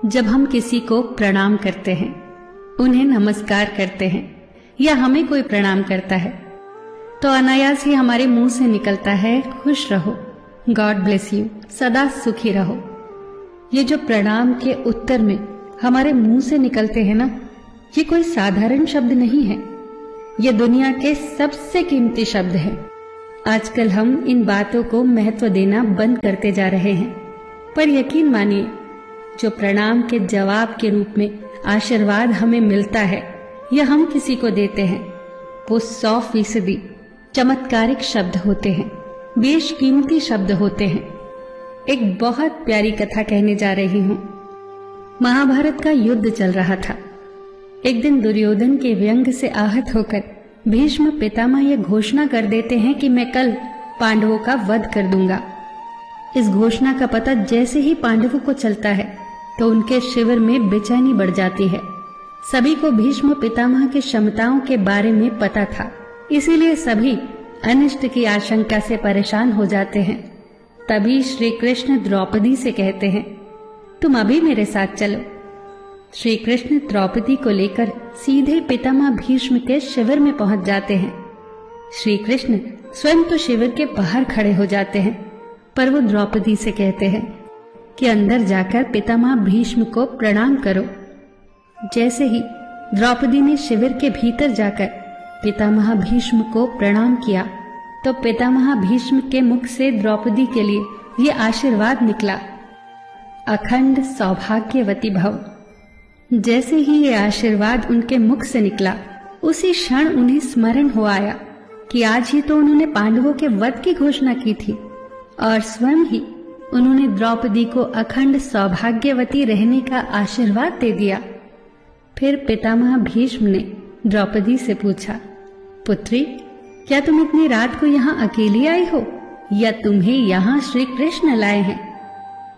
जब हम किसी को प्रणाम करते हैं, उन्हें नमस्कार करते हैं या हमें कोई प्रणाम करता है, तो अनायास ही हमारे मुंह से निकलता है खुश रहो, गॉड ब्लेस यू, सदा सुखी रहो। ये जो प्रणाम के उत्तर में हमारे मुंह से निकलते हैं ना, ये कोई साधारण शब्द नहीं है, ये दुनिया के सबसे कीमती शब्द है। आजकल हम इन बातों को महत्व देना बंद करते जा रहे हैं, पर यकीन मानिए, जो प्रणाम के जवाब के रूप में आशीर्वाद हमें मिलता है या हम किसी को देते हैं, वो 100% चमत्कारिक शब्द होते हैं, बेशकीमती शब्द होते हैं। एक बहुत प्यारी कथा कहने जा रही हूं। महाभारत का युद्ध चल रहा था। एक दिन दुर्योधन के व्यंग से आहत होकर भीष्म पितामह यह घोषणा कर देते हैं कि मैं कल पांडवों का वध कर दूंगा। इस घोषणा का पता जैसे ही पांडवों को चलता है तो उनके शिविर में बेचैनी बढ़ जाती है। सभी को भीष्म पितामह की क्षमताओं के बारे में पता था, इसीलिए सभी अनिष्ट की आशंका से परेशान हो जाते हैं। तभी श्री कृष्ण द्रौपदी से कहते हैं, तुम अभी मेरे साथ चलो। श्री कृष्ण द्रौपदी को लेकर सीधे पितामह भीष्म के शिविर में पहुंच जाते हैं। श्री कृष्ण स्वयं तो शिविर के बाहर खड़े हो जाते हैं, पर वो द्रौपदी से कहते हैं कि अंदर जाकर पितामह भीष्म को प्रणाम करो। जैसे ही द्रौपदी ने शिविर के भीतर जाकर पितामह भीष्म को प्रणाम किया, तो पितामह भीष्म के मुख से द्रौपदी के लिए ये आशीर्वाद निकला, अखंड सौभाग्यवती भव। जैसे ही ये आशीर्वाद उनके मुख से निकला, उसी क्षण उन्हें स्मरण हो आया कि आज ही तो उन्होंने पांडवों के वध की घोषणा की थी और स्वयं ही उन्होंने द्रौपदी को अखंड सौभाग्यवती रहने का आशीर्वाद दे दिया। फिर पितामह भीष्म ने द्रौपदी से पूछा, पुत्री, क्या तुम इतनी रात को यहाँ अकेली आई हो या तुम्हें यहाँ श्री कृष्ण लाए हैं?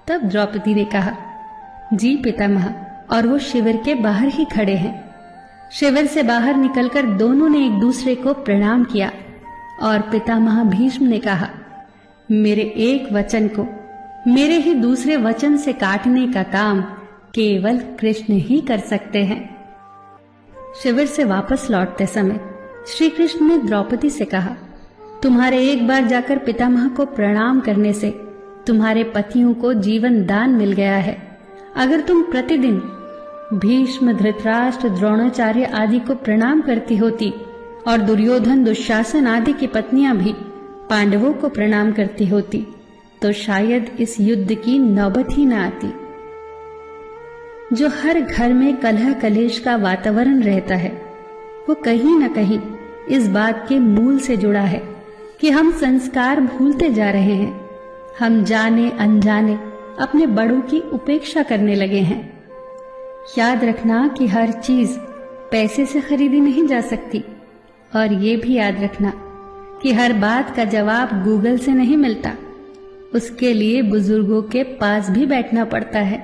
तब द्रौपदी ने कहा, जी पितामह, और वो शिविर के बाहर ही खड़े हैं। शिविर से बाहर निकलकर दोनों ने एक दूसरे को प्रणाम किया और पितामह भीष्म ने कहा, मेरे एक वचन को मेरे ही दूसरे वचन से काटने का काम केवल कृष्ण ही कर सकते हैं। शिविर से वापस लौटते समय श्री कृष्ण ने द्रौपदी से कहा, तुम्हारे एक बार जाकर पितामह को प्रणाम करने से तुम्हारे पतियों को जीवन दान मिल गया है। अगर तुम प्रतिदिन भीष्म, धृतराष्ट्र, द्रोणाचार्य आदि को प्रणाम करती होती और दुर्योधन, दुशासन आदि की पत्नियां भी पांडवों को प्रणाम करती होती, तो शायद इस युद्ध की नौबत ही न आती। जो हर घर में कलह कलेश का वातावरण रहता है, वो कहीं न कहीं इस बात के मूल से जुड़ा है कि हम संस्कार भूलते जा रहे हैं। हम जाने अनजाने अपने बड़ों की उपेक्षा करने लगे हैं। याद रखना कि हर चीज पैसे से खरीदी नहीं जा सकती, और ये भी याद रखना कि हर बात का जवाब गूगल से नहीं मिलता। उसके लिए बुजुर्गों के पास भी बैठना पड़ता है।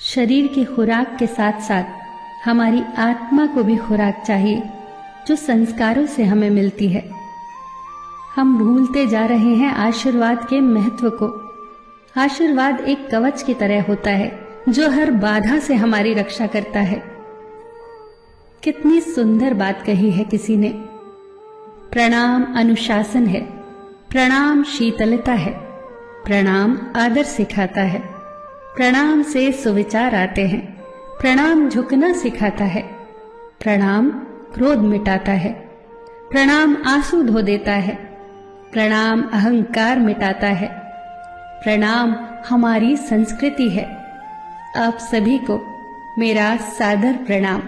शरीर की खुराक के साथ साथ हमारी आत्मा को भी खुराक चाहिए, जो संस्कारों से हमें मिलती है। हम भूलते जा रहे हैं आशीर्वाद के महत्व को। आशीर्वाद एक कवच की तरह होता है, जो हर बाधा से हमारी रक्षा करता है। कितनी सुंदर बात कही है किसी ने। प्रणाम अनुशासन है, प्रणाम शीतलता है, प्रणाम आदर सिखाता है, प्रणाम से सुविचार आते हैं, प्रणाम झुकना सिखाता है, प्रणाम क्रोध मिटाता है, प्रणाम आंसू धो देता है, प्रणाम अहंकार मिटाता है, प्रणाम हमारी संस्कृति है। आप सभी को मेरा सादर प्रणाम।